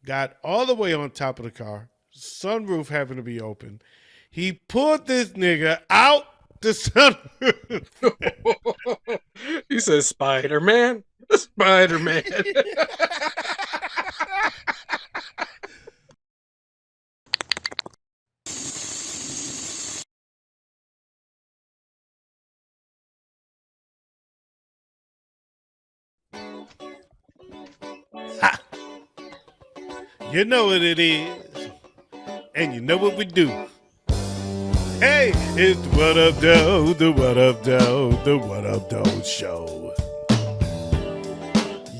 got all the way on top of the car, sunroof having to be open. He pulled this nigga out the sunroof. He says Spider-Man. Spider-Man. Ha! You know what it is, and you know what we do. Hey, it's the What Up Doe, the What Up Doe, the What Up Doe Show.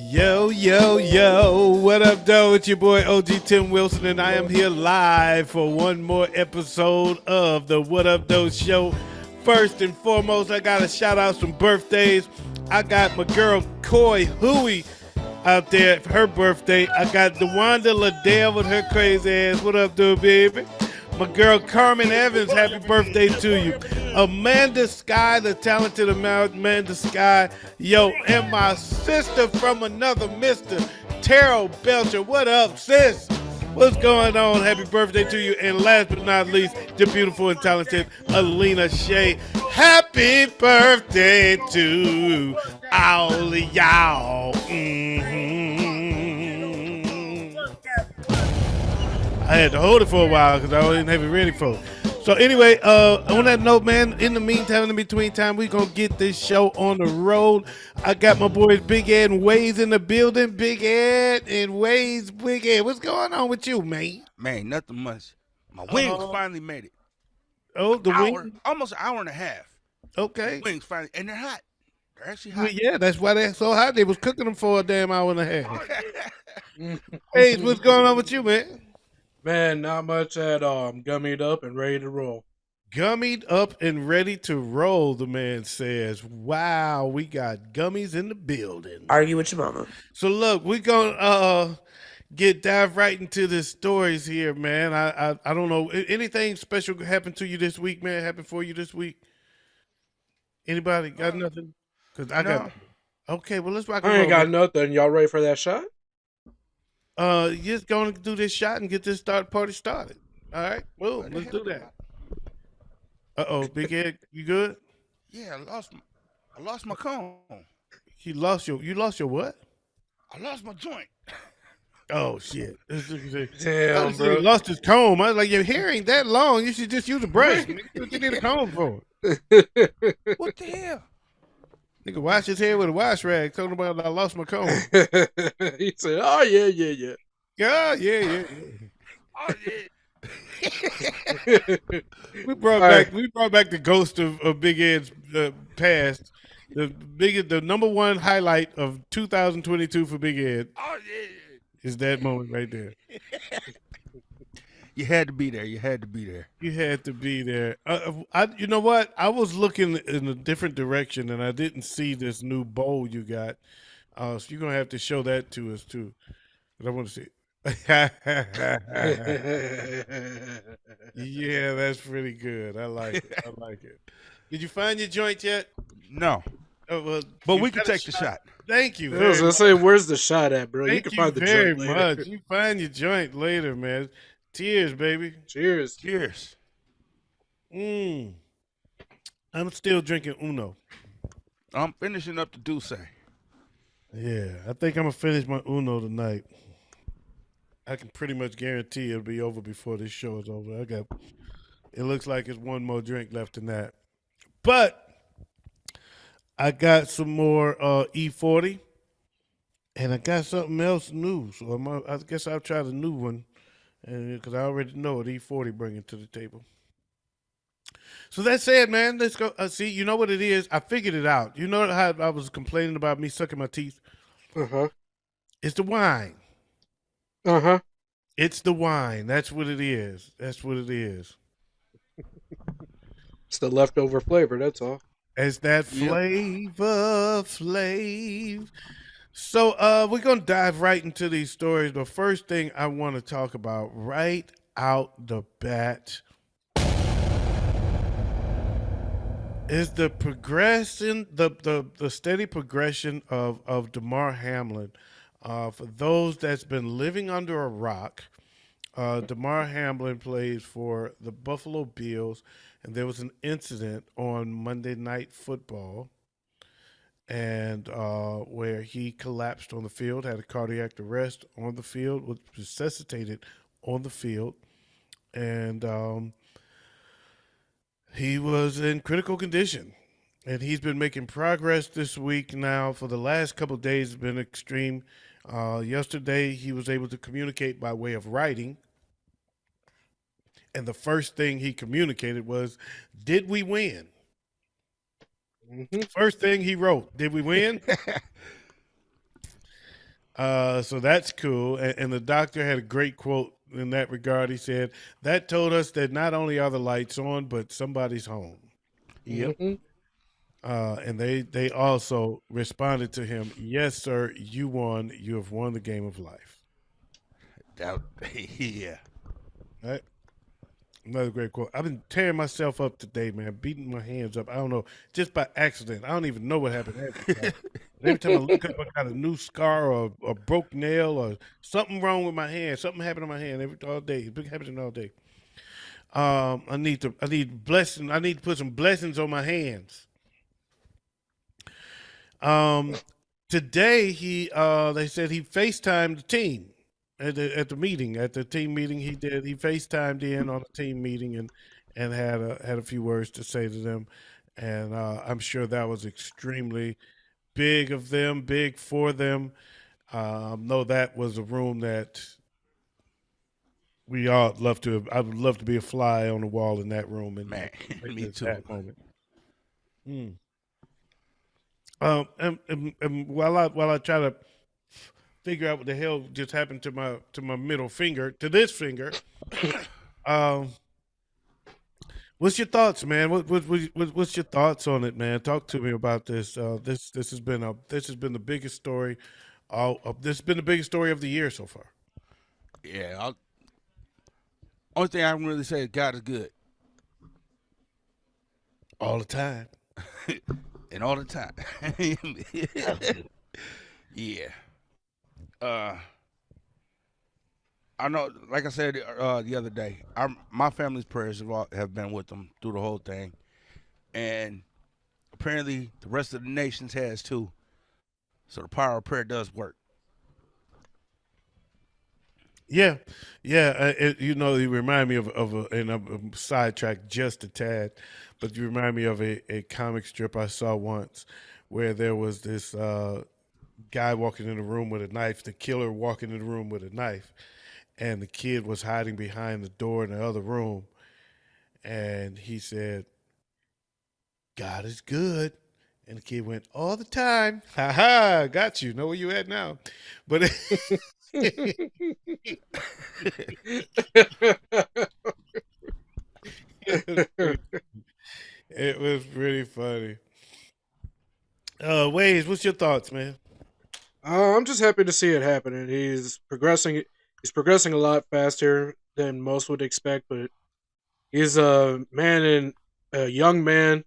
Yo, yo, yo, what up, Doe? It's your boy OG Tim Wilson, and I am here live for one more episode of the What Up Doe Show. First and foremost, I got to shout out some birthdays. I got my girl Coy Huey out there for her birthday. I got DeWanda Liddell with her crazy ass. What up, dude, baby? My girl Carmen Evans, happy birthday to you. Amanda Sky, the talented Amanda Sky. Yo, and my sister from another mister, Terrell Belcher. What up, sis? What's going on? Happy birthday to you. And last but not least, the beautiful and talented Alina Shea. Happy birthday to all of y'all. I had to hold it for a while because I didn't have it ready for it. So anyway, on that note, man, in the meantime, in between time, we're going to get this show on the road. I got my boys Big Ed and Waze in the building. Big Ed and Waze, Big Ed. What's going on with you, man? Man, nothing much. My wings finally made it. Oh, the wings? Almost an hour and a half. Okay. The wings finally, and they're hot. They're actually hot. Well, yeah, that's why they're so hot. They was cooking them for a damn hour and a half. Hey, what's going on with you, man? Man, not much at all. I'm gummied up and ready to roll. Gummied up and ready to roll, the man says. Wow, we got gummies in the building. Argue with your mama. So look, we're gonna dive right into the stories here, man. I don't know. Anything special happened to you this week, man? Happened for you this week? Anybody got nothing? Cause I got. Okay, well let's rock and I ain't roll, got man. nothing. Y'all ready for that shot? Just going to do this shot and get this party started. All right, well, let's do that. Big Ed, you good? Yeah, I lost my comb. You lost your what? I lost my joint. Oh shit! Damn, He bro. lost his comb. I was like, your hair ain't that long. You should just use a brush. What you need a comb for? What the hell? Nigga, wash his hair with a wash rag. Talking about I lost my comb. He said, "Oh yeah, yeah, yeah." Yeah, yeah. Oh, yeah. We brought back the ghost of Big Ed's past. The number one highlight of 2022 for Big Ed Oh, yeah. is that moment right there. You had to be there. You had to be there. You had to be there. You know what? I was looking in a different direction and I didn't see this new bowl you got. So you're gonna have to show that to us too. But I want to see. Yeah, that's pretty good. I like it. I like it. Did you find your joint yet? No, Well, but you we can got a take the shot. Thank you. I was gonna say, where's the shot at, bro? Thank You can find the very joint later. much. You find your joint later, man. Cheers, baby. Cheers. Cheers. I'm still drinking Uno. I'm finishing up the Douce. Yeah, I think I'm gonna finish my Uno tonight. I can pretty much guarantee it'll be over before this show is over. It looks like it's one more drink left in that. But I got some more E40 and I got something else new. So I guess I'll try the new one because I already know what E40 bringing to the table. So that said, man, let's go. See, you know what it is? I figured it out. You know how I was complaining about me sucking my teeth? Uh-huh. It's the wine. Uh-huh. It's the wine. That's what it is. That's what it is. It's the leftover flavor, that's all. It's that flavor, flav. So we're gonna dive right into these stories. The first thing I want to talk about right out the bat is the progression, the steady progression of Damar Hamlin. For those that's been living under a rock, Damar Hamlin plays for the Buffalo Bills, and there was an incident on Monday Night Football, and where he collapsed on the field, had a cardiac arrest on the field, was resuscitated on the field, and he was in critical condition. And he's been making progress this week now. For the last couple of days, it's been extreme. Yesterday, he was able to communicate by way of writing. And the first thing he communicated was, "Did we win?" First thing he wrote, "Did we win?" So that's cool. And the doctor had a great quote in that regard. He said, "That told us that not only are the lights on, but somebody's home." Yep. And they also responded to him, "Yes, sir, you won. You have won the game of life." That, yeah. Right? Another great quote. I've been tearing myself up today, man, beating my hands up. I don't know, just by accident. I don't even know what happened. Every time I look up, I got a new scar or a broke nail or something wrong with my hand. Something happened to my hand all day. It's been happening all day. I need blessing. I need to put some blessings on my hands. Today they said he FaceTimed the team at the team meeting. He FaceTimed in on the team meeting and had a few words to say to them, and I'm sure that was extremely big of them, big for them. Know that was a room that we all love to. I would love to be a fly on the wall in that room and Man, me witness too. that moment. Mm. And while I try to figure out what the hell just happened to my middle finger, to this finger, um, what's your thoughts, man? What's your thoughts on it, man? Talk to me about this. This has been the biggest story. This has been the biggest story of the year so far. Yeah. Only thing I can really say is God is good. All the time. And all the time. Yeah. Uh, I know, like I said the other day, my family's prayers have been with them through the whole thing, and apparently the rest of the nations has too. So the power of prayer does work. Yeah, yeah. You remind me of and I'm sidetracked just a tad, but you remind me of a comic strip I saw once where there was this guy walking in the room with a knife, the killer walking in the room with a knife, and the kid was hiding behind the door in the other room, and he said, "God is good." And the kid went, "All the time." Ha ha, got you. Know where you at now. But it was pretty funny. Ways, what's your thoughts, man? I'm just happy to see it happening. He's progressing. He's progressing a lot faster than most would expect, but he's a man in a young man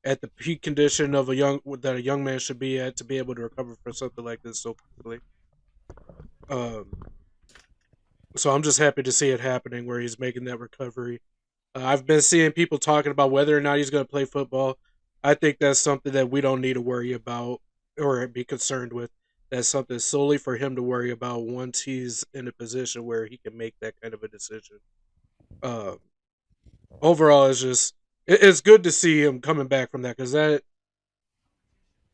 at the peak condition of a young man should be at to be able to recover from something like this so quickly. Um, so I'm just happy to see it happening where he's making that recovery. I've been seeing people talking about whether or not he's going to play football. I think that's something that we don't need to worry about or be concerned with. That's something solely for him to worry about once he's in a position where he can make that kind of a decision. Uh, Overall, it's good to see him coming back from that because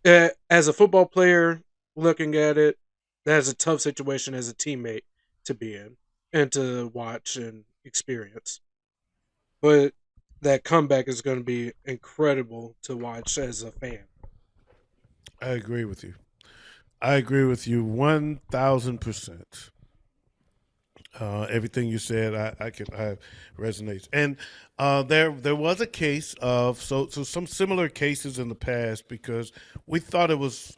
as a football player looking at it, that's a tough situation as a teammate to be in and to watch and experience. But that comeback is going to be incredible to watch as a fan. I agree with you. I agree with you 1,000%. Everything you said, I resonates. And there was a case of some similar cases in the past because we thought it was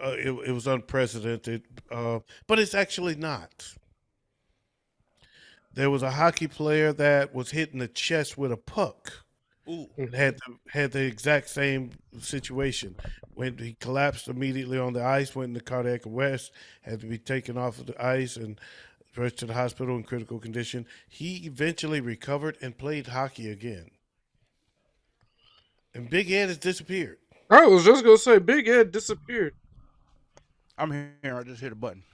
unprecedented, but it's actually not. There was a hockey player that was hit in the chest with a puck, Ooh. and had the exact same situation. When he collapsed immediately on the ice, went into cardiac arrest, had to be taken off of the ice and rushed to the hospital in critical condition. He eventually recovered and played hockey again. And Big Ed has disappeared. I was just gonna say, Big Ed disappeared. I'm here. I just hit a button.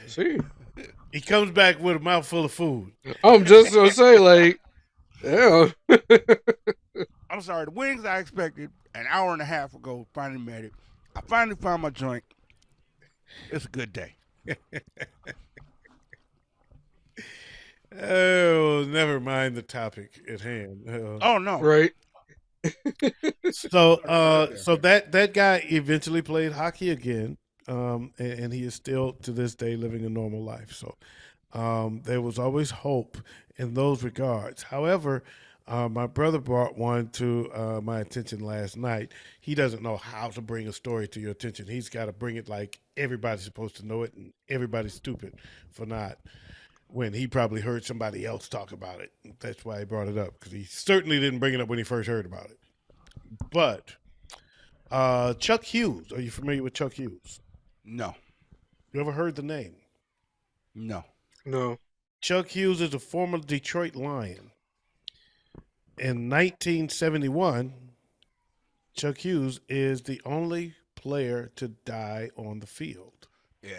See, He comes back with a mouthful of food. I'm just gonna say, like, yeah, I'm sorry. The wings I expected an hour and a half ago finally made it. I finally found my joint. It's a good day. Oh, never mind the topic at hand. Oh no. right. So that guy eventually played hockey again, and he is still to this day living a normal life. So there was always hope in those regards. However, my brother brought one to my attention last night. He doesn't know how to bring a story to your attention. He's got to bring it like everybody's supposed to know it, and everybody's stupid for not. When he probably heard somebody else talk about it. That's why he brought it up, because he certainly didn't bring it up when he first heard about it. But Chuck Hughes, are you familiar with Chuck Hughes? No. You ever heard the name? No. No. Chuck Hughes is a former Detroit Lion. In 1971, Chuck Hughes is the only player to die on the field. Yeah.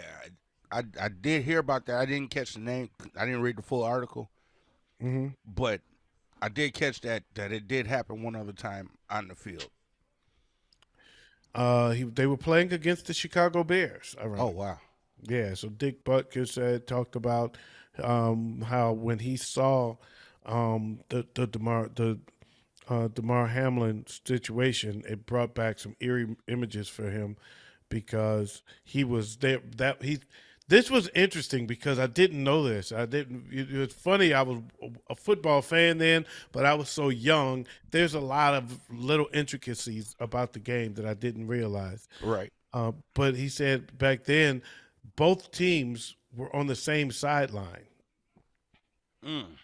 I did hear about that. I didn't catch the name. I didn't read the full article, Mm-hmm. but I did catch that it did happen one other time on the field. They were playing against the Chicago Bears. Oh wow. Yeah, so Dick Butkus talked about how when he saw the Damar Hamlin situation, it brought back some eerie images for him because he was there. This was interesting because I didn't know this. I didn't. It was funny. I was a football fan then, but I was so young. There's a lot of little intricacies about the game that I didn't realize. Right. But he said back then, both teams were on the same sideline. Mm.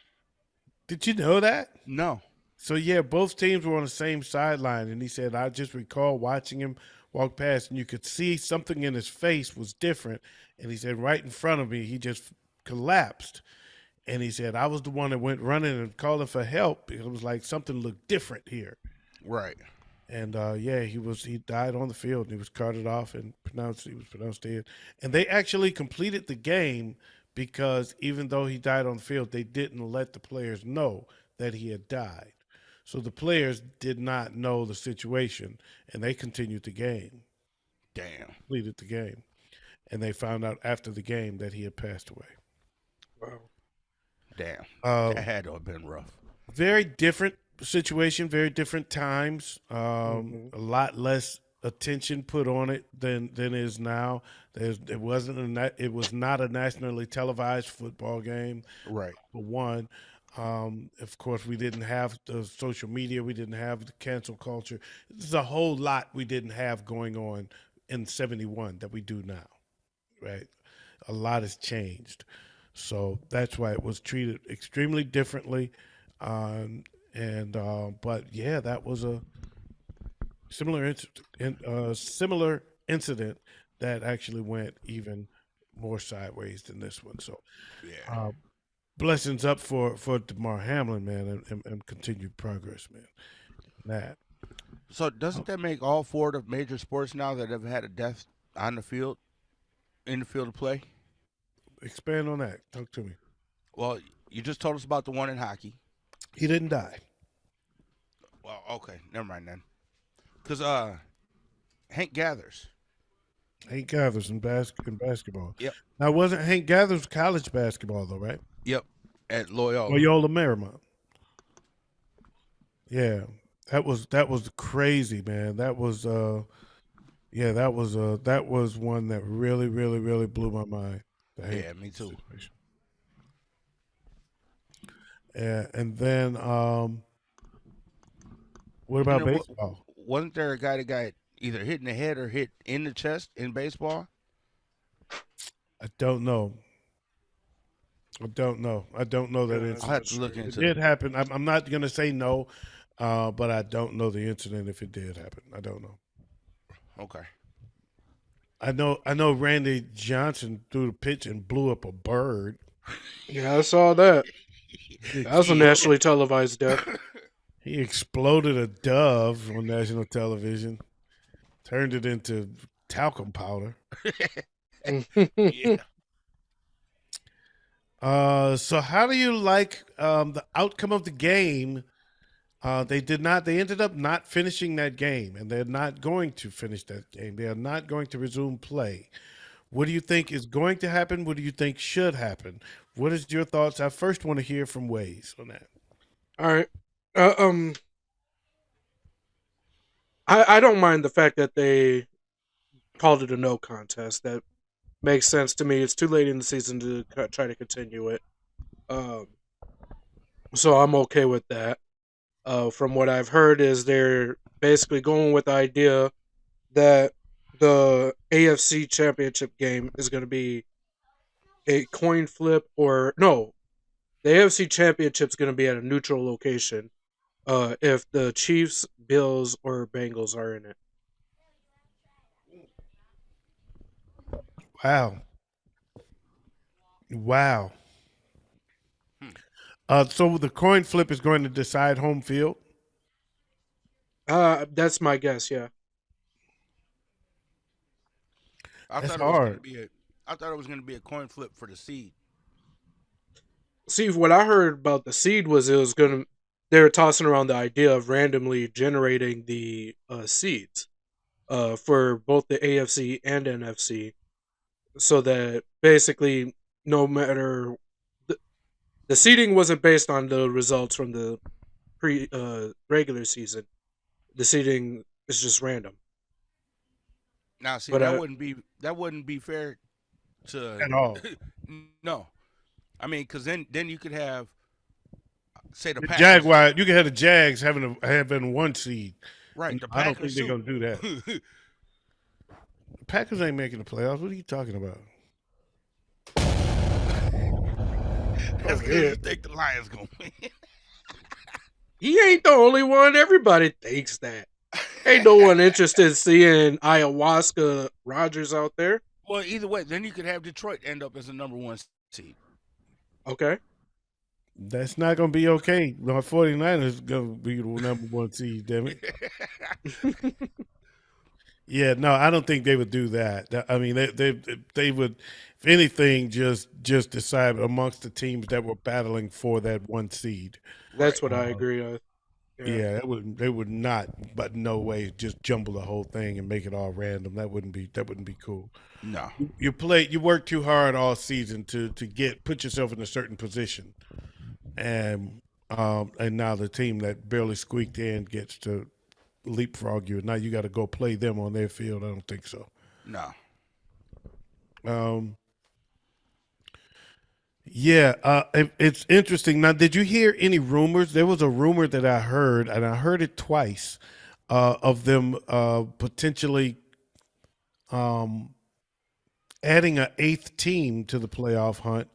Did you know that? No. So yeah, both teams were on the same sideline, and he said, I just recall watching him walk past, and you could see something in his face was different. And he said, right in front of me, he just collapsed. And he said, I was the one that went running and calling for help. It was like something looked different here. Right. And yeah, he died on the field, and he was carted off and he was pronounced dead. And they actually completed the game because even though he died on the field, they didn't let the players know that he had died. So the players did not know the situation, and they continued the game, Damn. completed the game, and they found out after the game that he had passed away. Wow. Damn. Uh, That had to have been rough. Very different situation, very different times. Mhm. A lot less attention put on it than is now. It was not a nationally televised football game. Right. For one, of course, we didn't have the social media. We didn't have the cancel culture. There's a whole lot we didn't have going on in '71 that we do now. Right, a lot has changed. So that's why it was treated extremely differently. But yeah, that was a similar incident that actually went even more sideways than this one. So Yeah. uh, blessings up for Damar Hamlin, man, and continued progress, man. That So doesn't that make all four of the major sports now that have had a death on the field, in the field of play? expand on that. Talk to me. Well, you just told us about the one in hockey. He didn't die. Well, okay, never mind then. Because Hank Gathers. Hank Gathers in basketball. Yep. Now, wasn't Hank Gathers college basketball though, right? Yep. At Loyola. Loyola Marymount. Yeah, that was crazy, man. That was that was one that really blew my mind. The Hank Yeah, me too. situation. Yeah, and then what about And baseball? wasn't there a guy that got either hit in the head or hit in the chest in baseball? I don't know. I don't know. I don't know that Yeah, I'll I'm incident. have not to look sure It into either. the. did happen. I'm not going to say no, but I don't know the incident if it did happen. I don't know. Okay. I know Randy Johnson threw the pitch and blew up a bird. Yeah, I saw that. He That was a Yeah. nationally televised death. he exploded a dove on national television, turned it into talcum powder. Yeah. So how do you like the outcome of the game? They did not. They ended up not finishing that game, and they're not going to finish that game. They are not going to resume play. What do you think is going to happen? What do you think should happen? What is your thoughts? I first want to hear from Waze on that. All right. Uh, um, I don't mind the fact that they called it a no contest. That makes sense to me. It's too late in the season to try to continue it. Um, so I'm okay with that. From what I've heard, is they're basically going with the idea that the AFC Championship game is going to be a coin flip, or no, the AFC Championship is going to be at a neutral location. If the Chiefs, Bills, or Bengals are in it. Wow, wow. Hmm. So the coin flip is going to decide home field. That's my guess. Yeah. I That's thought it was going to hard. be a. I thought it was going to be a coin flip for the seed. See, what I heard about the seed was it was gonna. They were tossing around the idea of randomly generating the seeds for both the AFC and NFC, so that basically no matter the, the seeding wasn't based on the results from the pre regular season. The seeding is just random. Now, see, But that wouldn't be fair to. At all. No, I mean, because then you could have, say, the The Packers. Jaguar, you can have the Jags having one seed. Right, the I don't think Packers they're too. gonna do that. The Packers ain't making the playoffs. What are you talking about? That's oh because yeah, you think the Lions gonna win. he ain't the only one. Everybody thinks that. Ain't no one interested in seeing ayahuasca Rogers out there. Well, either way, then you could have Detroit end up as the number one seed. Okay. That's not gonna be okay. The 49ers gonna be the number one seed, damn it. Yeah, no, I don't think they would do that. I mean, they would, if anything, just decide amongst the teams that were battling for that one seed. That's Right. what I Uh, agree with. Yeah. yeah, they would not, but no way, just jumble the whole thing and make it all random. That wouldn't be cool. No. You work too hard all season to put yourself in a certain position, and now the team that barely squeaked in gets to leapfrog you. Now you got to go play them on their field. I don't think so. No. Um, yeah, it's interesting. Now, did you hear any rumors? There was a rumor that I heard, and I heard it twice, of them potentially um, adding an eighth team to the playoff hunt,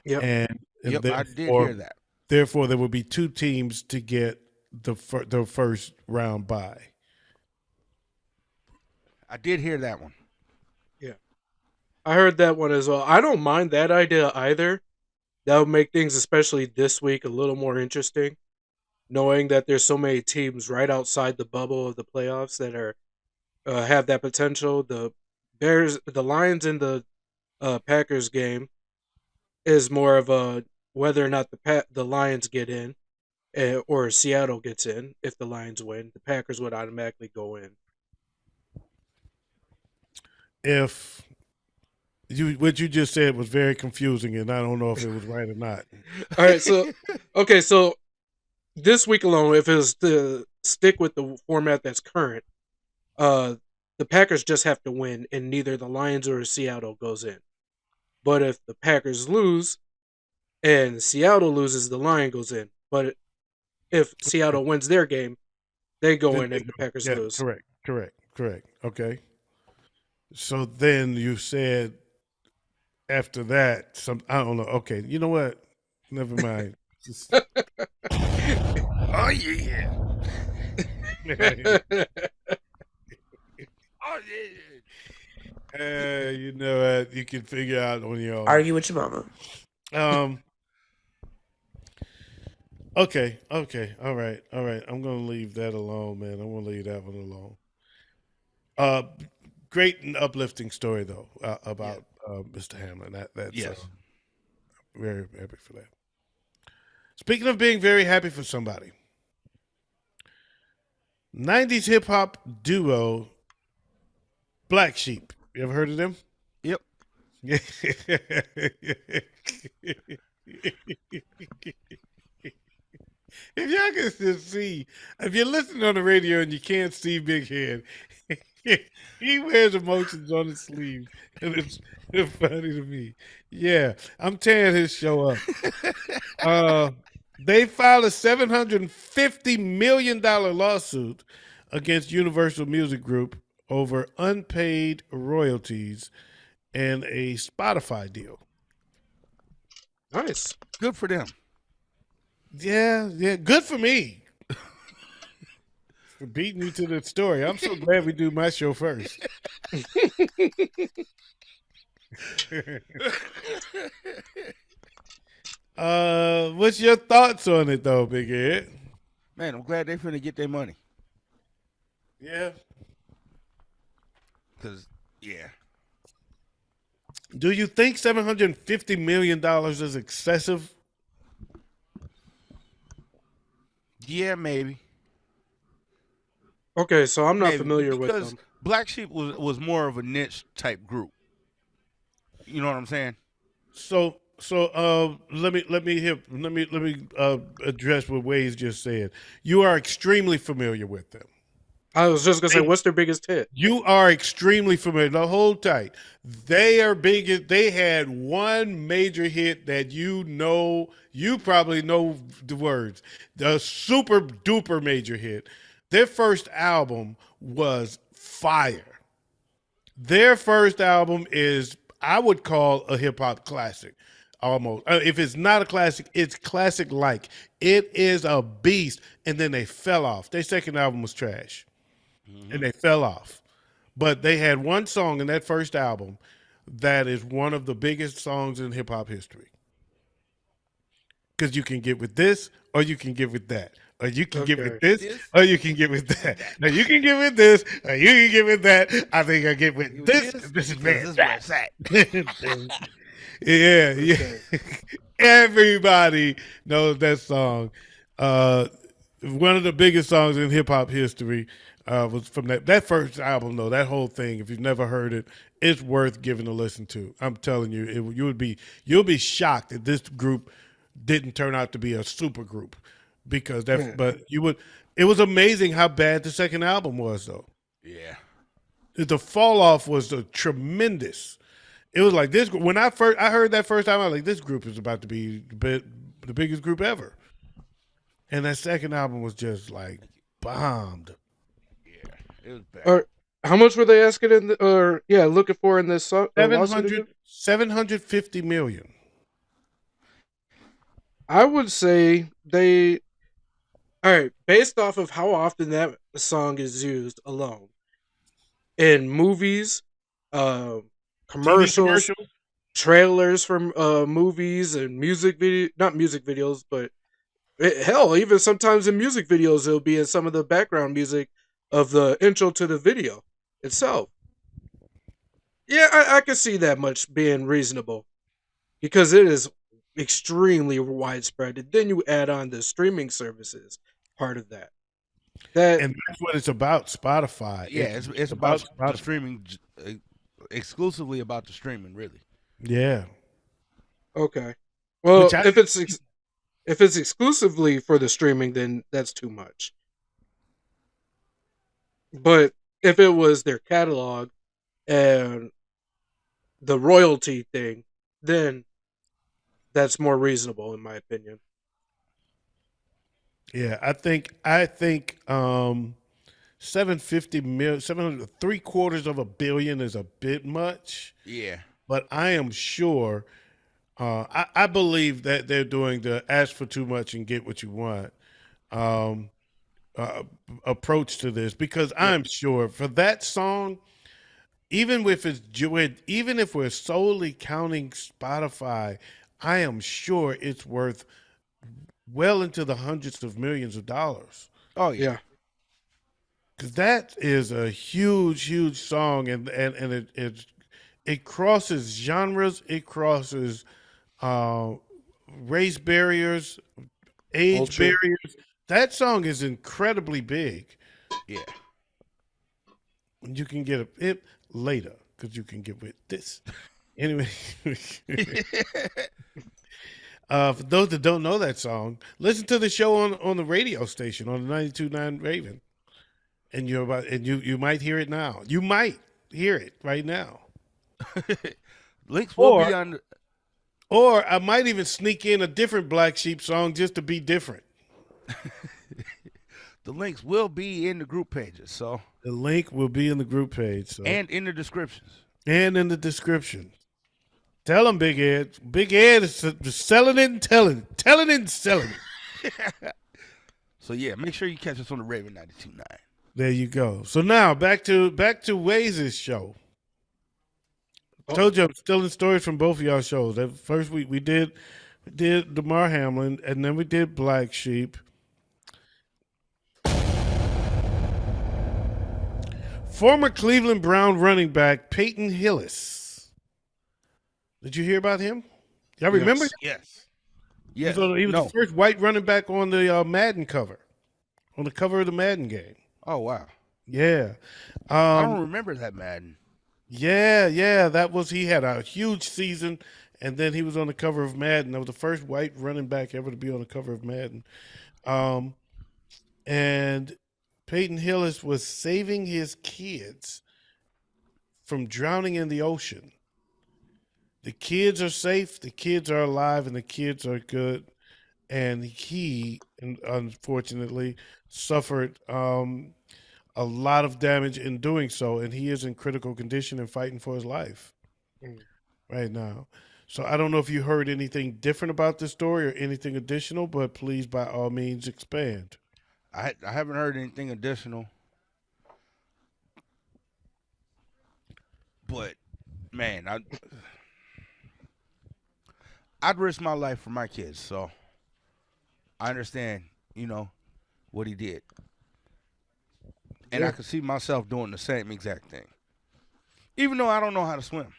Yep. and Yep, I did hear that. therefore there would be two teams to get the first round bye. I did hear that one. Yeah. I heard that one as well. I don't mind that idea either. That would make things, especially this week, a little more interesting. Knowing that there's so many teams right outside the bubble of the playoffs that are have that potential. The Bears, the Lions, in the Packers game is more of a whether or not the Lions get in, or Seattle gets in. If the Lions win, the Packers would automatically go in. If what you just said was very confusing, and I don't know if it was right or not. All right, so okay, so this week alone, if it was to stick with the format that's current, uh, the Packers just have to win, and neither the Lions or Seattle goes in. But if the Packers lose and Seattle loses, the Lion goes in. But if Seattle wins their game, they go Then in, and the Packers yeah, lose. correct. Okay. So then you said after that, I don't know. Okay, you know what? Never mind. Oh yeah. Oh yeah. You know what? You can figure out on your own. Argue with your mama. Okay. All right. I'm gonna leave that alone, man. I'm gonna leave that one alone. Uh, Great and uplifting story though about Mr. Hamlin. That's Yes. very happy for that. Speaking of being very happy for somebody, 90s hip hop duo Black Sheep. You ever heard of them? Yep. If y'all can just see, if you're listening on the radio and you can't see Big Head, he wears emotions on his sleeve, and it's funny to me. Yeah, I'm tearing his show up. They filed a $750 million lawsuit against Universal Music Group over unpaid royalties and a Spotify deal. Nice. Good for them. Yeah, good for me. For beating you to the story. I'm so glad we do my show first. What's your thoughts on it though, Big Ed? Man, I'm glad they finna get their money. Yeah. Cause yeah. Do you think $750 million is excessive? Yeah, maybe. Okay, so I'm not Maybe, familiar with because them. Black Sheep was more of a niche type group. You know what I'm saying? So let me address what Waze just said. You are extremely familiar with them. I was just gonna say, what's their biggest hit? You are extremely familiar. Now hold tight. They are big. They had one major hit that you know. You probably know the words. The super duper major hit. Their first album was fire. Their first album is, I would call, a hip hop classic. Almost. If it's not a classic, it's classic like. It is a beast. And then they fell off. Their second album was trash. And they fell off. But they had one song in that first album that is one of the biggest songs in hip hop history. Because you can get with this, or you can get with that. Or you can get with this, or you can get with that. Now you can get with this, or you can get with that. I think I get with this. This is where it's at. Yeah. Everybody knows that song. One of the biggest songs in hip hop history was from that first album. Though that whole thing, if you've never heard it, it's worth giving a listen to. I'm telling you, you'll be shocked that this group didn't turn out to be a super group, because it was amazing how bad the second album was though. Yeah. The fall off was tremendous. It was like this. When I heard that first time, I was like, this group is about to be the biggest group ever. And that second album was just like bombed. Yeah, it was bad. Or how much were they asking looking for in this lawsuit again? 750 million. I would say all right, based off of how often that song is used alone in movies, commercials, trailers from movies and not music videos, but hell, even sometimes in music videos, it'll be in some of the background music of the intro to the video itself. Yeah, I can see that much being reasonable, because it is extremely widespread. And then you add on the streaming services part of that. And that's what it's about, Spotify. Yeah, it's about the streaming, exclusively about the streaming, really. Yeah. Okay. Well, if it's exclusively for the streaming, then that's too much. But if it was their catalog and the royalty thing, then that's more reasonable, in my opinion. Yeah, I think 750 million, 700, $750 million is a bit much. Yeah. but I am sure. I believe that they're doing the ask for too much and get what you want um, uh, approach to this because Yep. I'm sure for that song, even if we're solely counting Spotify, I am sure it's worth well into the hundreds of millions of dollars. Oh yeah. Yeah. Because that is a huge, huge song, and it crosses genres, it crosses uh, race barriers, age Culture. barriers. That song is incredibly big. Yeah. You can get it later because you can get with this. Anyway, for those that don't know that song, listen to the show on the radio station on the 92.9 Raven, and you might hear it now. You might hear it right now, Links will or be on. or I might even sneak in a different Black Sheep song just to be different. The links will be in the group pages, so The link will be in the group page, so and in the descriptions. and in the description. Tell them, Big Ed. Big Ed is selling it and telling it and selling it. So yeah, make sure you catch us on the Raven 92.9. There you go. So now back to Waze's show. Oh, Told you I'm stealing stories from both of y'all shows. At first we did Damar Hamlin, and then we did Black Sheep. Former Cleveland Brown running back Peyton Hillis. Did you hear about him? Y'all remember? yes. Yes. He Yes. was, he was No. the first white running back on the Madden cover, on the cover of the Madden game. Oh wow. Yeah. I don't remember that Madden. Yeah. That was he had a huge season, and then he was on the cover of Madden. That was the first white running back ever to be on the cover of Madden. And Peyton Hillis was saving his kids from drowning in the ocean. The kids are safe, the kids are alive, and the kids are good. And he, unfortunately, suffered a lot of damage in doing so, and he is in critical condition and fighting for his life Mm. right now. So I don't know if you heard anything different about this story or anything additional, but please, by all means, expand. I haven't heard anything additional. But man, I'd risk my life for my kids, so I understand, what he did. And I Yeah. could see myself doing the same exact thing. Even though I don't know how to swim.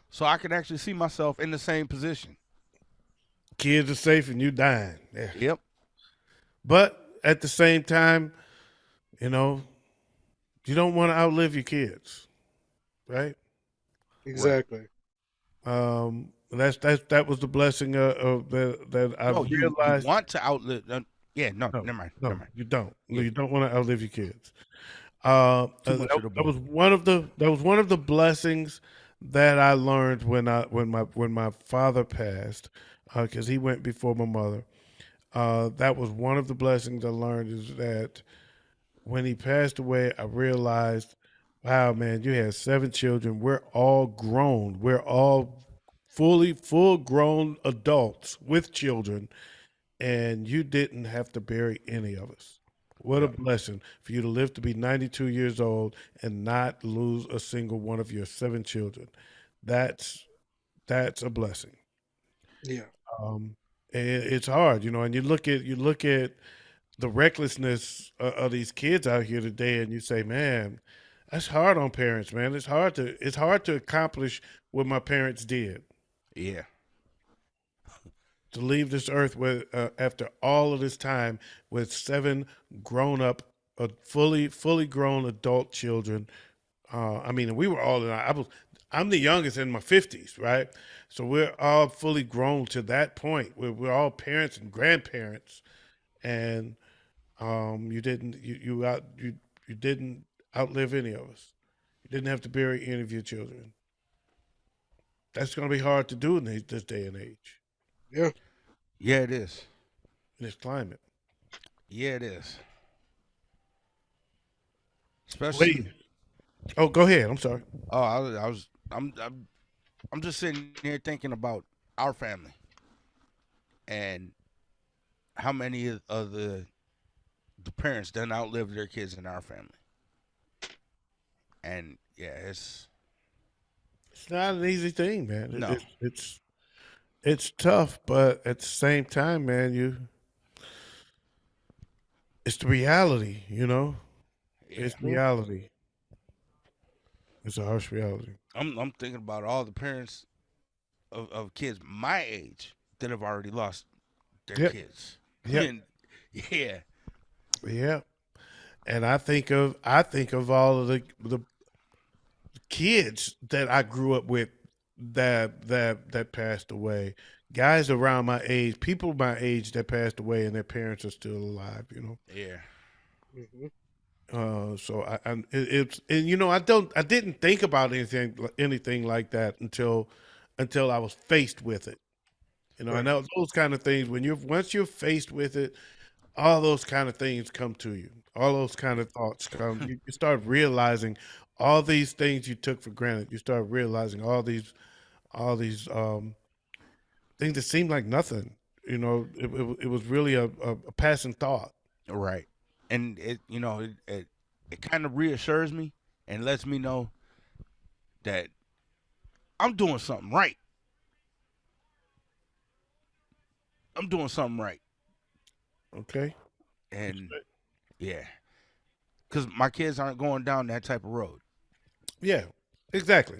So I could actually see myself in the same position. Kids are safe and you dying. Yeah. Yep. But at the same time, you know, you don't want to outlive your kids, right? Exactly. That was the blessing of that I No, you realized. want to outlive. Yeah, no, No, never mind. no, Never mind. you don't. Yeah. You don't want to outlive your kids. Too much of the That was both. one of the blessings that I learned when my father passed, because he went before my mother. That was one of the blessings I learned is that when he passed away, I realized, wow, man, you had 7 children. We're all grown. We're all full grown adults with children, and you didn't have to bury any of us. What a Yeah. blessing for you to live to be 92 years old and not lose a single one of your 7 children. That's that's a blessing. Yeah. And it's hard, and you look at the recklessness of these kids out here today, and you say, man, that's hard on parents, man. It's hard to accomplish what my parents did, Yeah. to leave this earth with after all of this time with 7 grown up, fully grown adult children. I mean, we were all I'm the youngest in my 50s, right? So we're all fully grown to that point. We're all parents and grandparents, and you didn't outlive any of us. You didn't have to bury any of your children. That's going to be hard to do in this day and age, Yeah. Yeah, it is. in this climate. Yeah, it is. Especially, Wade, Oh, go ahead. I'm sorry. Oh, I'm just sitting here thinking about our family and how many of the parents done outlived their kids in our family. And yeah, It's not an easy thing, man. no, It's tough, but at the same time, man, it's the reality, you know. yeah. It's reality. It's a harsh reality. I'm thinking about all the parents of kids my age that have already lost their Yep. kids. Yep. And yeah, Yeah. And I think of all of the kids that I grew up with that passed away. Guys around my age, people my age that passed away, and their parents are still alive. You know. yeah, Hmm. So it's and I didn't think about anything like that until I was faced with it. You know, I Right. know those kind of things when once you're faced with it, all those kind of things come to you. All those kind of thoughts come. You start realizing all these things you took for granted. You start realizing all these things that seem like nothing. You know, it was really a passing thought. right. And it kind of reassures me and lets me know that I'm doing something right. I'm doing something right. Okay. And yeah, because my kids aren't going down that type of road. Yeah. Exactly.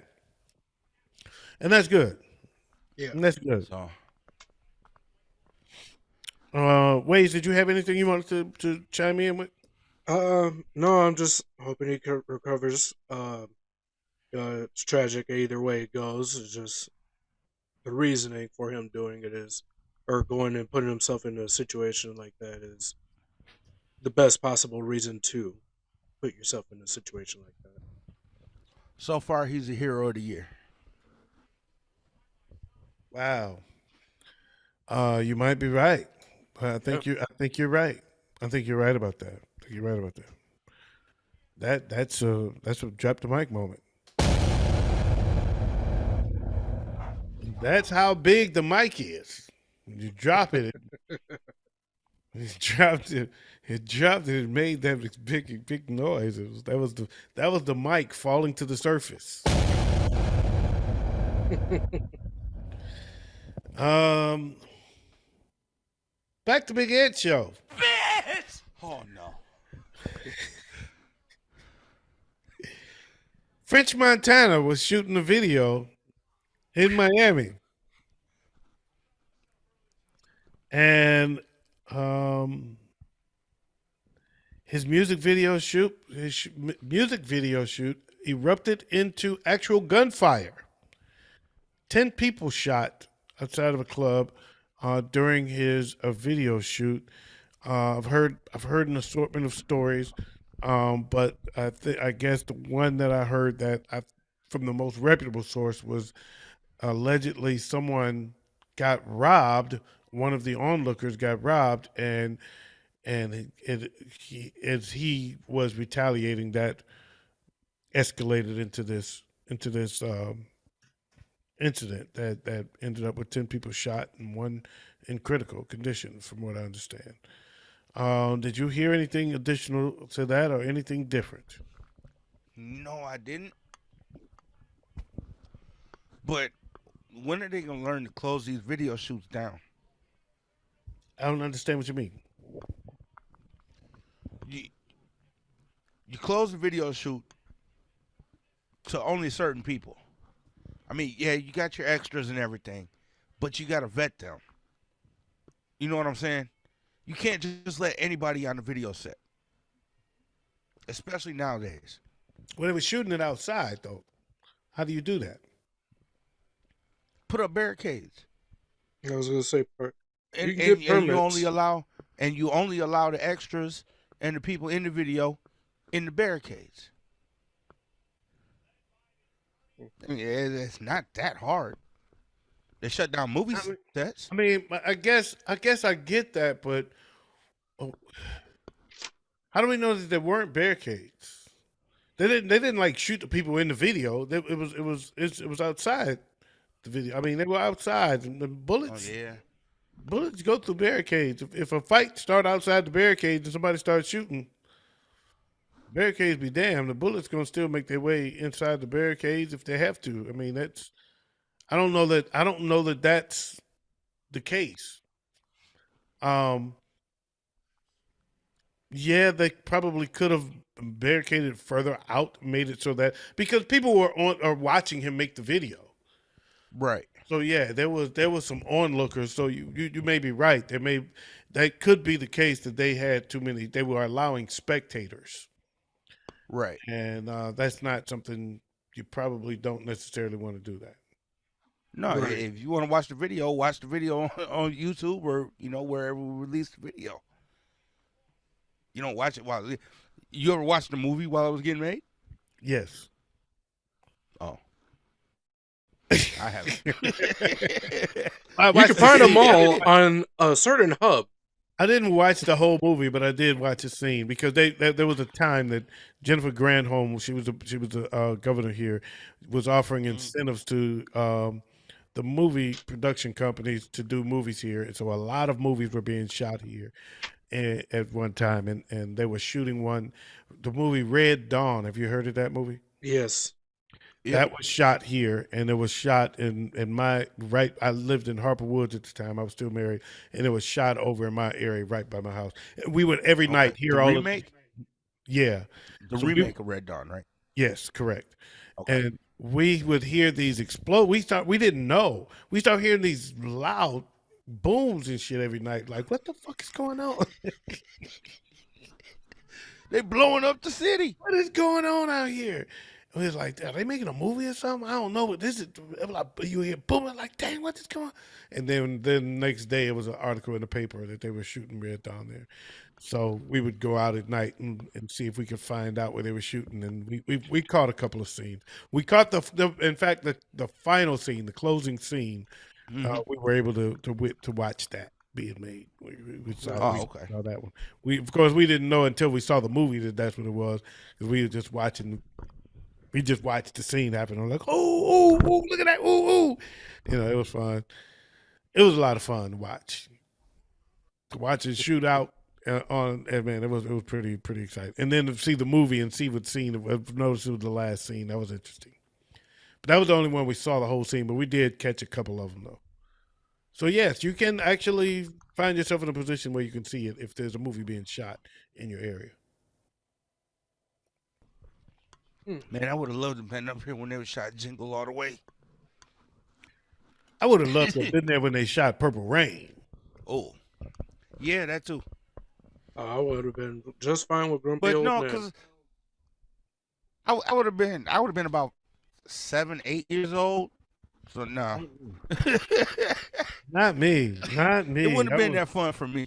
And that's good. Yeah. And that's good. So Ways, did you have anything you wanted to chime in with? No, I'm just hoping he recovers. It's tragic either way it goes. It's just the reasoning for him doing it is, or going and putting himself in a situation like that is the best possible reason to put yourself in a situation like that. so far, he's a hero of the year. Wow. You might be right. But Yep. I think you're right. I think you're right about that. I think you're right about that. That's a drop the mic moment. That's how big the mic is. When you drop it, it dropped it. It dropped it. It made that big noise. That was the mic falling to the surface. Um, back to Big Ed show. Bitch! Oh no. French Montana was shooting a video in Miami, and um, music video shoot erupted into actual gunfire. 10 people shot outside of a club during his video shoot. I've heard an assortment of stories, but I guess the one that I heard from the most reputable source was allegedly someone got robbed. One of the onlookers got robbed, and as he was retaliating, that escalated into this incident that ended up with 10 people shot and one in critical condition, from what I understand. Did you hear anything additional to that or anything different? No, I didn't. But when are they gonna learn to close these video shoots down? I don't understand what you mean. You you close the video shoot to only certain people. I mean, yeah, you got your extras and everything, but you gotta vet them. You know what I'm saying? You can't just let anybody on the video set, especially nowadays. Well, they were shooting it outside, though. How do you do that? Put up barricades, I was gonna say, you and can and, get and you only permits. allow the extras and the people in the video in the barricades. I mean, it's not that hard. They shut down movie I mean, sets. I mean, I guess I get that, but oh, how do we know that there weren't barricades? They didn't like shoot the people in the video. It was outside the video. I mean, they were outside, and the Oh yeah. bullets go through barricades. If a fight start outside the barricades and somebody starts shooting, barricades be damned. The bullets gonna still make their way inside the barricades if they have to. I mean, that's I don't know that that's the case. Um, yeah, they probably could have barricaded further out, made it so that because people were on or watching him make the video. Right. So yeah, there was some onlookers. So you may be right. That could be the case that they had too many. They were allowing spectators, Right. and that's not something you probably don't necessarily want to do that. No, Right. if you want to watch the video on YouTube or wherever we release the video. You don't watch it while you ever watched the movie while it was getting made? Yes. Oh, I haven't. You can find them all on a certain hub. I didn't watch the whole movie, but I did watch a scene because there was a time that Jennifer Granholm, she was the governor here, was offering incentives to the movie production companies to do movies here, and so a lot of movies were being shot here at one time, and they were shooting one, the movie Red Dawn. Have you heard of that movie? Yes. Yeah. That was shot here, and it was shot in my right. I lived in Harper Woods at the time. I was still married, and it was shot over in my area, right by my house. We would every night hear the all remake. yeah, The So remake of Red Dawn, right? yes, correct. Okay. And we would hear these explode. We didn't know. We start hearing these loud booms and shit every night. Like, what the fuck is going on? They blowing up the city. What is going on out here? And we was like, are they making a movie or something? I don't know, but this is like, you hear boom, like, dang, what is going on? And then the next day it was an article in the paper that they were shooting Red Dawn there. So we would go out at night and see if we could find out where they were shooting, and we caught a couple of scenes. We caught in fact the final scene, the closing scene. We were able to watch that being made. We saw, okay. saw that one. Of course we didn't know until we saw the movie that that's what it was, because we were just watching. We just watched the scene happen. I'm like, oh, look at that, ooh. It was fun. It was a lot of fun to watch. To watch it shoot out and man, it was pretty exciting. And then to see the movie and see what scene, notice it was the last scene. That was interesting. But that was the only one we saw the whole scene, but we did catch a couple of them though. So yes, you can actually find yourself in a position where you can see it if there's a movie being shot in your area. Man, I would have loved to have been up here when they were shot Jingle All the Way. I would have loved to have been there when they shot Purple Rain. Oh, yeah, that too. I would have been just fine with Grumpy But Old no, Man. because I would have been about 7, 8 years old. So no, Not me. Not me. it wouldn't have been was- that fun for me.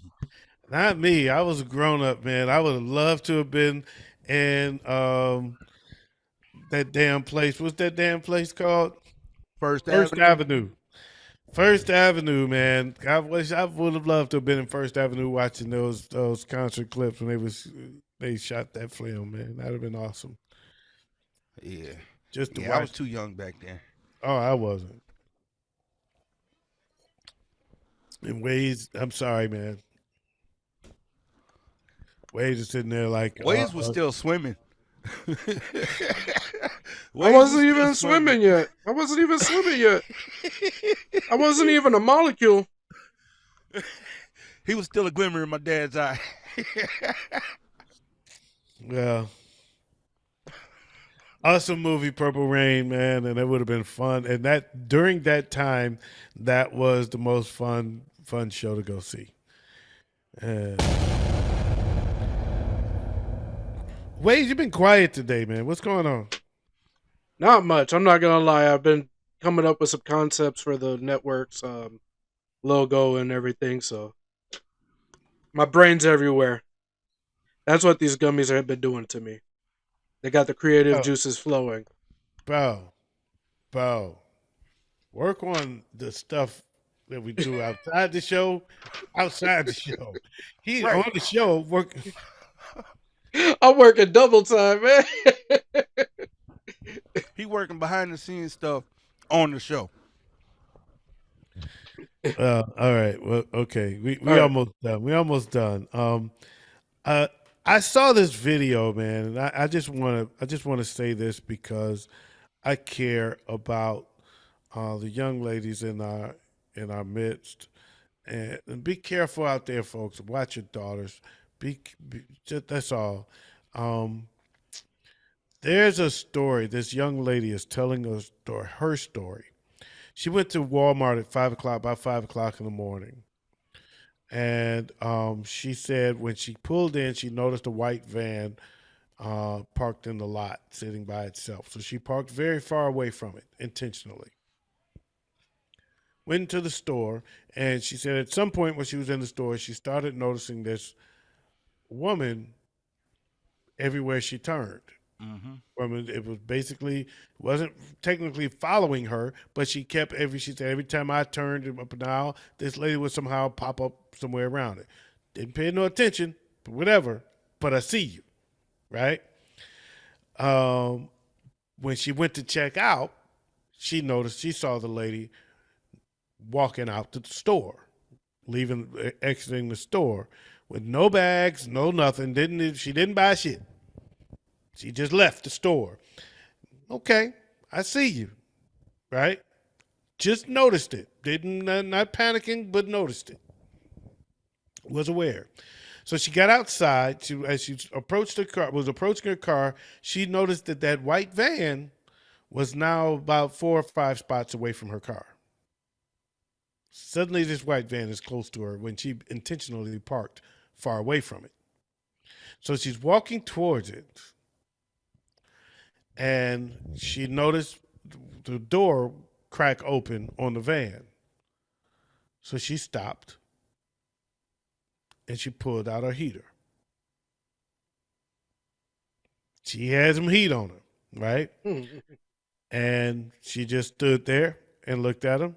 Not me. I was a grown up, man. I would have loved to have been in that damn place. What's that damn place called? First First Avenue. Avenue. First Avenue, man. I would have loved to have been in First Avenue watching those concert clips when they shot that film, man. That'd have been awesome. Yeah, Just to I was watch. too young back then. Oh, I wasn't. And Waze, I'm sorry, man. Waze is sitting there like Waze was still swimming. I wasn't even swimming yet. I wasn't even swimming yet. I wasn't even a molecule. He was still a glimmer in my dad's eye. Yeah. Awesome movie, Purple Rain, man, and it would have been fun. And that during that time, that was the most fun show to go see. Waze, you've been quiet today, man. What's going on? Not much. I'm not gonna lie. I've been coming up with some concepts for the network's logo and everything. So my brain's everywhere. That's what these gummies have been doing to me. They got the creative juices flowing. Bro, work on the stuff that we do outside the show, outside the show. He's on the show working. I'm working double time, man. He working behind the scenes stuff on the show. All right. Well, okay. We All right. almost done. We almost done. Uh, I saw this video, man, and I just want to say this because I care about the young ladies in our midst, and be careful out there, folks. Watch your daughters. Just, that's all. Um, there's a story. This young lady is telling a story. Her story. She went to Walmart at 5 o'clock, about 5 o'clock in the morning. And she said when she pulled in, she noticed a white van parked in the lot, sitting by itself. So she parked very far away from it intentionally. Went into the store, and she said at some point when she was in the store, she started noticing this woman everywhere she turned. Mm-hmm. Woman, it was basically wasn't technically following her, but she kept she said every time I turned up an aisle, this lady would somehow pop up somewhere around it. Didn't pay no attention, but whatever. But I see you, right? Um, when she went to check out, she saw the lady walking out to the store, exiting the store with no bags, no nothing. She didn't buy shit. She just left the store. Okay, I see you, right? Just noticed it. Didn't not panicking, but noticed it. Was aware. So she got outside. As she approached approaching her car. She noticed that white van was now about 4 or 5 spots away from her car. Suddenly, this white van is close to her when she intentionally parked far away from it. So she's walking towards it, and she noticed the door crack open on the van. So she stopped, and she pulled out her heater. She had some heat on her, right? And she just stood there and looked at him.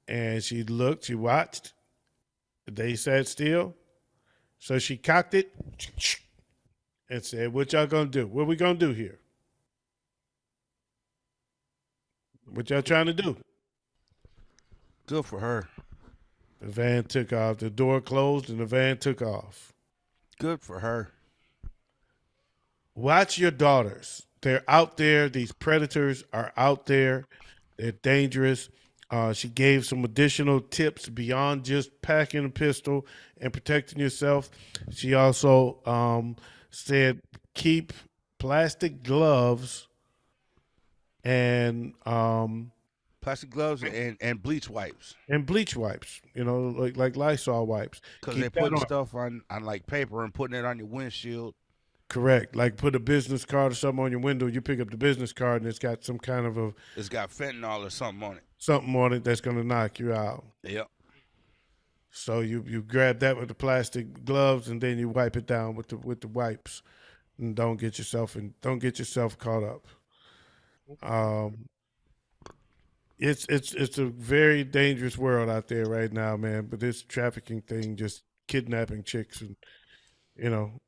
And she watched. They sat still. So she cocked it and said, "What y'all gonna do? What we gonna do here? What y'all trying to do?" Good for her. The van took off. The door closed and the van took off. Good for her. Watch your daughters. They're out there. These predators are out there. They're dangerous. She gave some additional tips beyond just packing a pistol and protecting yourself. She also said keep plastic gloves and Plastic gloves and bleach wipes. bleach wipes. You know, like Lysol wipes. Because Keep they're that putting on. stuff on like paper and putting it on your windshield. Correct. Like put a business card or something on your window. You pick up the business card and it's got some kind of It's got fentanyl or something on it. something on it that's going to knock you out. Yep. So you grab that with the plastic gloves and then you wipe it down with the wipes, and don't get yourself caught up. Um, it's a very dangerous world out there right now, man. But this trafficking thing, just kidnapping chicks, and you know,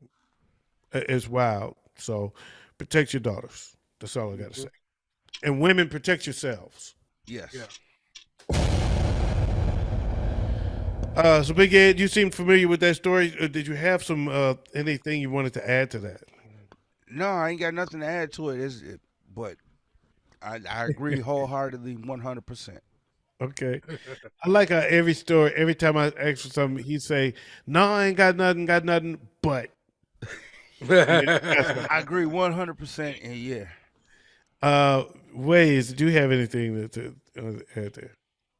it's wild. So protect your daughters. That's all I got to say. And women, protect yourselves. Yes. Yeah. So Big Ed, you seem familiar with that story. Did you have some anything you wanted to add to that? No, I ain't got nothing to add to it. But I agree wholeheartedly, 100%. Okay. I like how every story, every time I ask for something, he say, "No, I ain't got nothing, but." I agree 100%. And yeah, Ways, do you have anything to add there?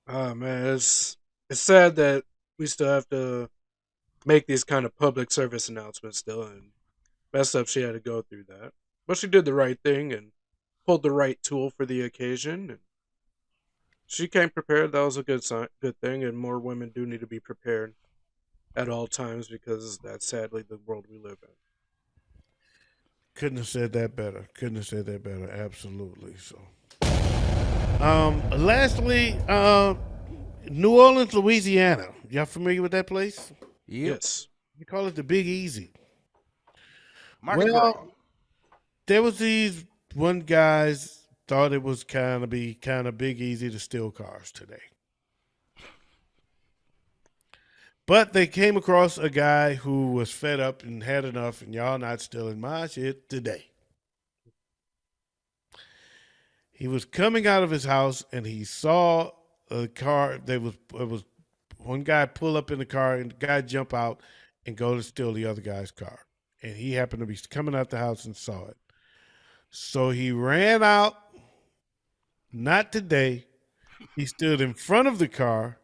Oh man, it's sad that we still have to make these kind of public service announcements still, and messed up she had to go through that. But she did the right thing and pulled the right tool for the occasion, and she came prepared. That was a good thing, and more women do need to be prepared at all times because that's sadly the world we live in. Couldn't have said that better. Couldn't have said that better. Absolutely. So, lastly, New Orleans, Louisiana. Y'all familiar with that place? yep. Yes. We call it the Big Easy. Mardi Well, Gras. there was these one guys thought it was kind of big easy to steal cars today. But they came across a guy who was fed up and had enough, and y'all not stealing my shit today. He was coming out of his house and he saw a car. It was one guy pull up in the car and the guy jump out and go to steal the other guy's car. And he happened to be coming out the house and saw it. So he ran out. Not today. He stood in front of the car,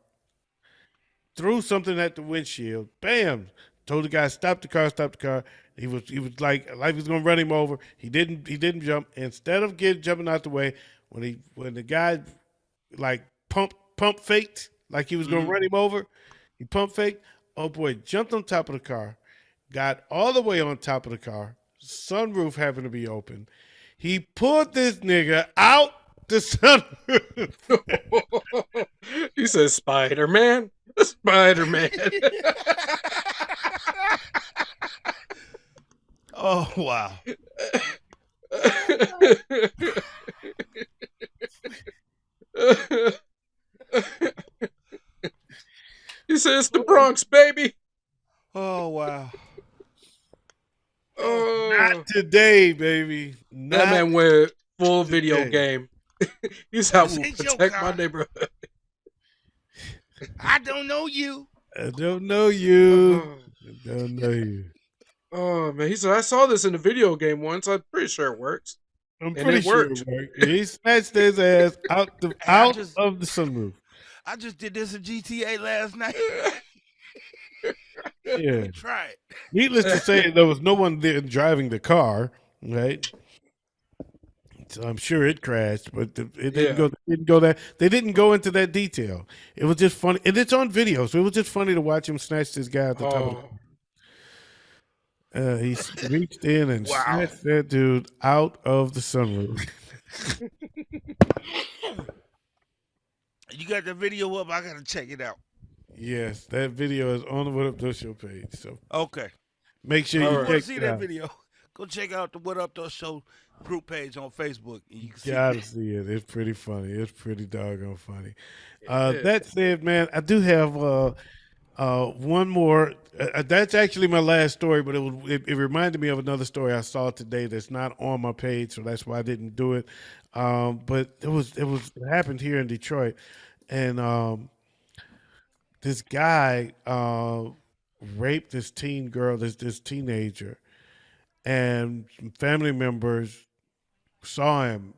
threw something at the windshield. Bam! Told the guy, stop the car. He was like he was gonna run him over. He didn't jump. Instead of jumping out the way, when the guy like pump faked like he was gonna run him over, he pump faked. Oh boy, jumped on top of the car, got all the way on top of the car. Sunroof happened to be open. He pulled this nigga out the sunroof. He says Spider-Man. Spider-Man. Oh, wow. He says the Bronx, baby. Oh, wow. Not today, baby. That man went full today. video game. He's how This will ain't your protect car. my neighborhood. I don't know you. I don't know you. I don't know you. Oh man, he said I saw this in a video game once. I'm pretty sure it works. I'm And pretty it sure worked. it worked. He snatched his ass out of the sunroof. I just did this in GTA last night. Yeah. Try it. Needless to say, there was no one there driving the car, right? So I'm sure it crashed, but it didn't go that. They didn't go into that detail. It was just funny, and it's on video, so it was just funny to watch him snatch this guy at the top of the. He reached in and snatched that dude out of the sunroof. You got the video up? I gotta check it out. Yes, that video is on the What Up Doe Show page. So Okay. make sure All you right. Want check to see it that out. video? Go check out the What Up Doe Show group page on Facebook. And you can see Gotta it. see it. It's pretty funny. It's pretty doggone funny. Yeah. That said, man, I do have one more. That's actually my last story, but it reminded me of another story I saw today that's not on my page, so that's why I didn't do it. But it happened here in Detroit, and this guy raped this teen girl, this teenager, and some family members saw him,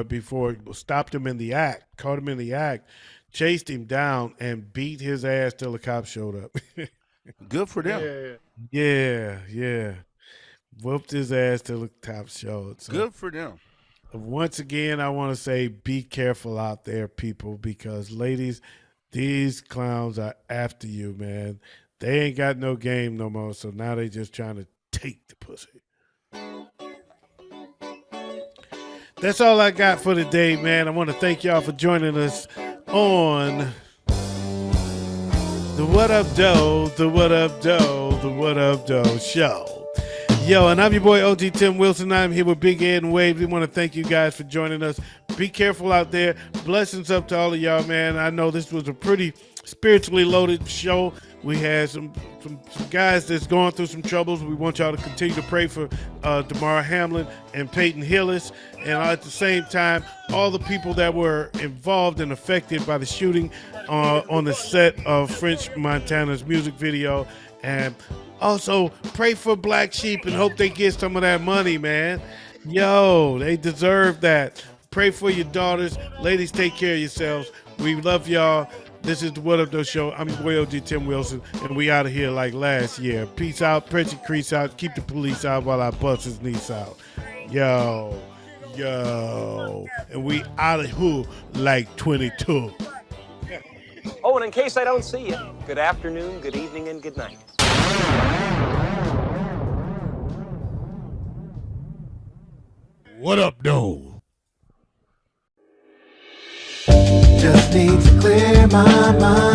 before stopped him in the act, caught him in the act, chased him down, and beat his ass till the cops showed up. Good for them. Yeah. Whooped his ass till the cops showed. So, Good for them. once again, I want to say be careful out there, people, because ladies, these clowns are after you, man. They ain't got no game no more, so now they just trying to take the pussy. That's all I got for today, man. I want to thank y'all for joining us on the What Up Doe, the What Up Doe, the What Up Doe Show. Yo, and I'm your boy OG Tim Wilson. I'm here with Big Ed and Wade. We want to thank you guys for joining us. Be careful out there. Blessings up to all of y'all, man. I know this was a pretty spiritually loaded show. We had some guys that's going through some troubles. We want y'all to continue to pray for Damar Hamlin and Peyton Hillis. And at the same time, all the people that were involved and affected by the shooting on the set of French Montana's music video. And also pray for Black Sheep and hope they get some of that money, man. Yo, they deserve that. Pray for your daughters. Ladies, take care of yourselves. We love y'all. This is the What Up Doe Show. I'm your boy OG Tim Wilson, and we out of here like last year. Peace out, press your crease out, keep the police out while I bust his niece out. Yo. And we out of here like 22. Oh, and in case I don't see you, good afternoon, good evening, and good night. What up, Doe? Just need to clear my mind.